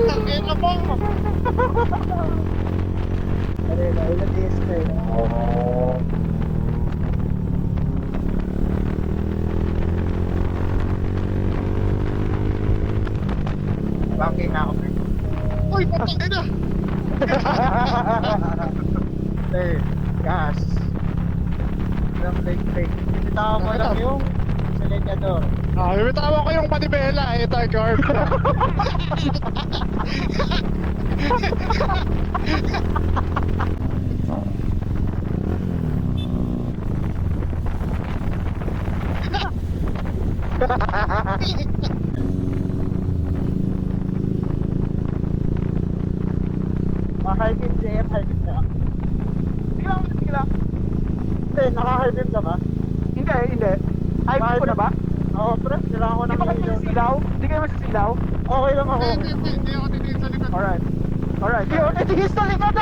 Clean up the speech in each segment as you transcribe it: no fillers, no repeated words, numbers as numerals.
Tangin na mo! Ano yun, ilan days na yun? Bangking na ako, pre. Uy, patangin na! Sir, gas. Ilang brake. Binitawan mo lang yung silinyador. Bitawa ko yung manibela, ito, Carb. Maka-hybrid JM, hybrid ka. Sige lang. Hindi, naka-hybrid ka ba? Hindi. Hybrid ko na ba? Oo, pre, kailangan ko Hindi ng ba kayo masisilaw? Hindi kayo masisilaw? Okay lang ako. Hindi ako titigil sa likod. Alright. Hindi ako natigis sa likod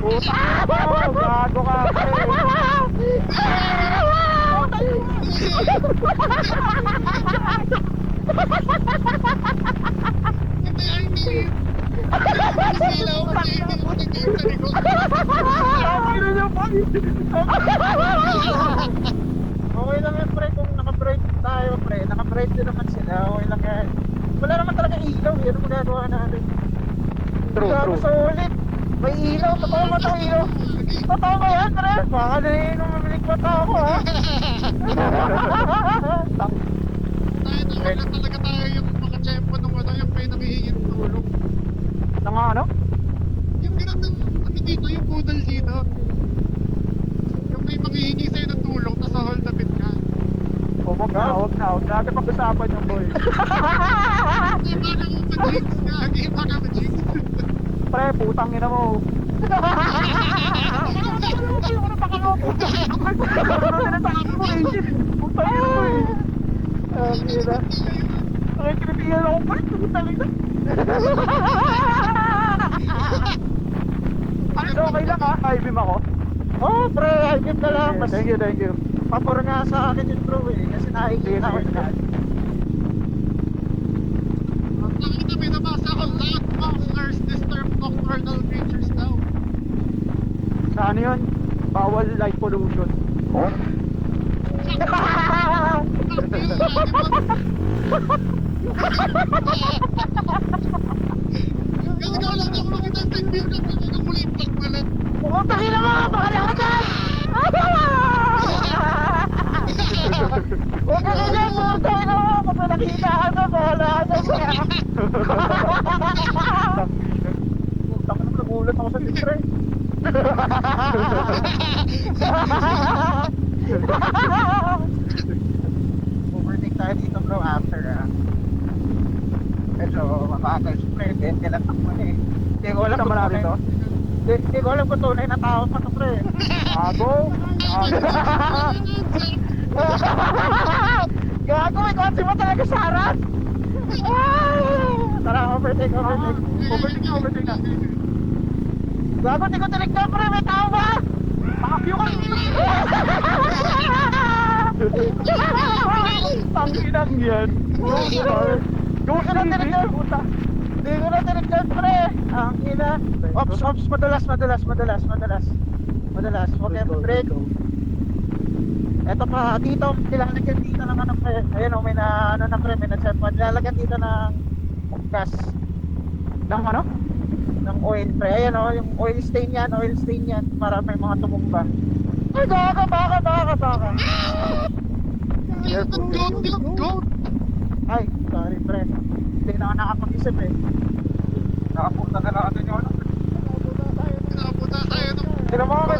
Puta mo, gago ka. Hindi. Silaw kasi hindi ako titigil sa likod. Ano niyo pa? Okay lang yan, pre, kung naka-brake tayo, pre. Naka-brake din naman sila, okay lang yan. Wala naman talaga ilaw, ano magagawa natin? Gago sa ulit. May ilaw, totoo ba itong ilaw? Totoo ba yan, pre? Baka na yun, umibilig pa ako, ha? Tayo na wala talaga tayo yung makachempo nung ano, yung may nangihingin tulong. Ano? Yung gano'n ng ano dito, yung poodle dito. Yung may manghihingi sa'yo ng tulong, tapos hold the bit ka. Huwag na. Grabe pag-usapan yung boy. Hindi ba ka mo ma-jinx ka? Hindi ba ka ma-jinx? Pre, putang ina mo. Ay, kinipigan ako pa. Putang ina. Okay lang ha, I-beam ako. Oh, pre, higit na lang. Mas Thank you. papor nga sa akin yung bro, eh. Kasi nakikita ko Sige. na. Ang nakita, may nabasa ko, loud monsters disturb nocturnal creatures daw. Sa ano yun? Bawal light pollution. Ikaw lang ako makita sa video na talagang muli pagbalat. Pumunta ka naman! Baka nakatan! Huwag ka na! Pumunta ka naman! Kapag nakita ka na, bahala ka na! Pumunta ka naman, nagulat ako sa libre. Overtake tayo dito bro after medyo mabagal pre, kailan ako eh. Hindi ko alam Naman natin to. Hindi ko alam kung tunay na tao pa to pre. Gago. Gago, may kotse mo talaga sa harap. Tara, overtake. Overtake na. Gago, di ko tinignan pre, may tao ba? Pakapyo ka. Tanginang yan. Di ko na tinignan. Di ko na tinignan pre. Ang ina. Ops, madalas. Huwag yung break. Eto pa, dito, nilalagyan dito ng ano pre. Ayan o, may na, ano na pre, may na-checkpoint. Nilalagyan dito ng gas. Ng ano? Ng oil pre. Ayan o, yung oil stain yan. Para may mga tumumba. Ay, baka. Goat! Ay, sorry pre. Hindi na ako nakapag-isip eh. Nakapunta na lang natin yung ano. Pinapunta tayo nung... Sino mo, may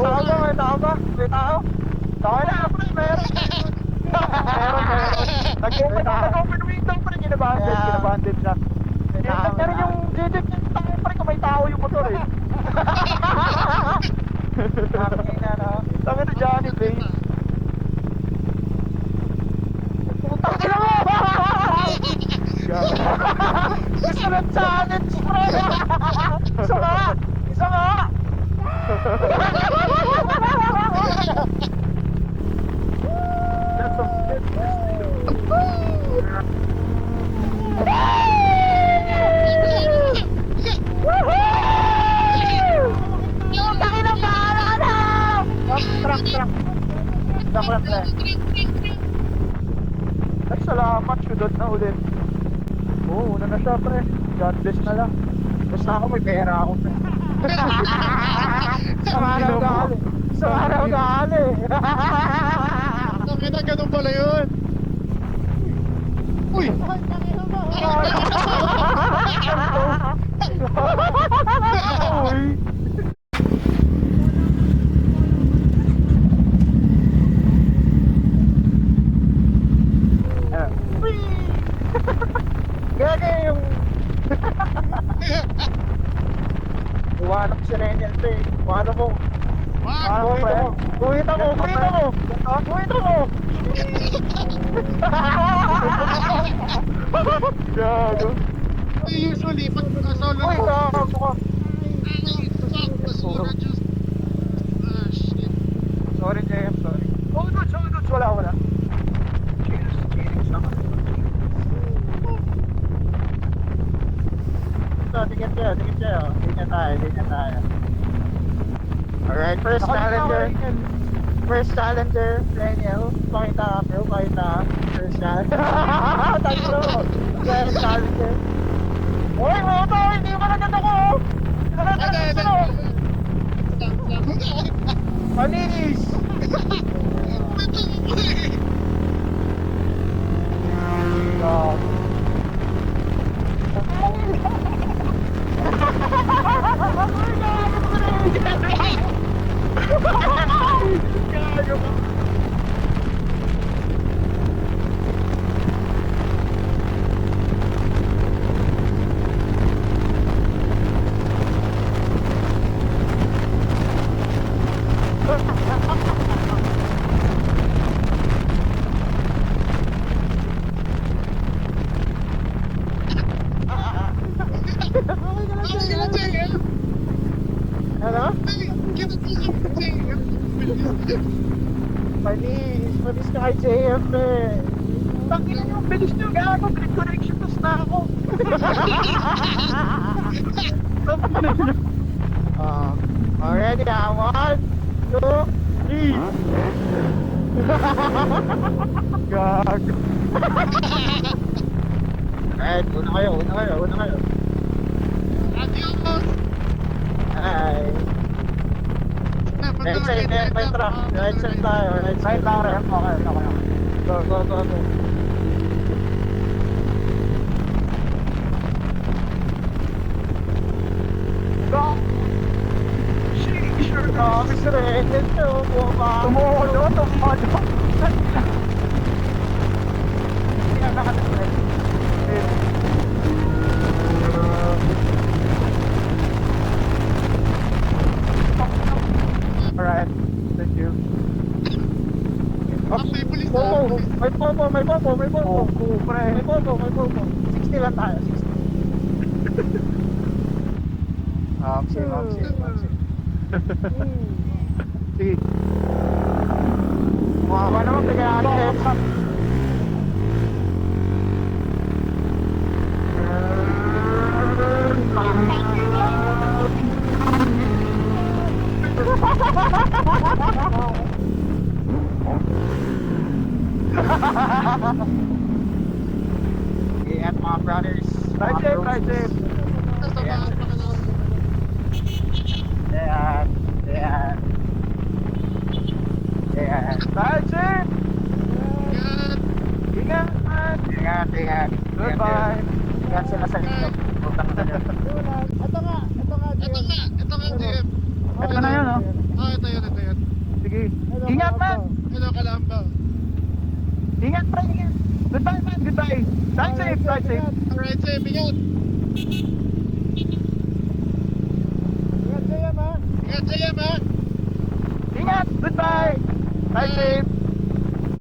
tao ba? May tao? Okay na, pre, meron. Nag-open window pa rin, kinabanded siya. Meron yung JJ yung tao pa rin kung may tao yung motor eh. Tama na Johnny Blaze. Putang ina mo! Isunod challenge, pre! Isa nga! truck. Truck, pre. Ay, salamat, syudot na ulit. Oo, una na siya, pre. God bless na lang. Basta ako, may pera ako, pre. Sa araw gali. Sa araw gali. Tangina, ganun pala yun. Uy! Uy. Gagi yung... Iwanan ko si Renel, pre. Iwanan mo. Wag! Ano, pre? Guhita mo. Gago. Usually, pag solo Uy, gago ka. Basura, just... Ah, shit. Sorry, JM, sorry. Oh, dudes, wala. Cheers lang. So, tingin kayo. Tingin tayo. Alright, first challenger, Daniel. Pakita. First challenger. Tatlo. Second challenger. Uy, moto! Hindi mo naganda ko! Panis! Ano? Panis ka kay JF, eh. Tangina niyo, bilis niyo, gago. Grid connection tos na ako. Already, 1, 2, 3. Gago. Alright, una kayo. Adios! Ay. Right side, may truck. Right side tayo, right Right side. lang, Rem. Okay. Go. Go! Sure, Kami si Renel, bumaba. Tumulo. Nakatagpret. Alright, thank you. May pulis na. Popo, may popo. Oh, pre. May popo. 60 lang tayo, 60. Same. Sige. Mukha naman, bigyan natin. Ingat mga brothers. Right safe. Sasamahan pa ka lang. Ayan. Right safe. Yan. Ingat. Goodbye. Ingat sila sa inyo. Utang na nyo. Ito nga, JM. Ito na yun, oh. Ito yun. Sige. Ingat, man. Hello, Kalamba. Ingat, pre. Goodbye, man. Goodbye. Ride safe. Alright, JM, ingat. Ingat, JM, ha? Ingat. Goodbye. Ride safe.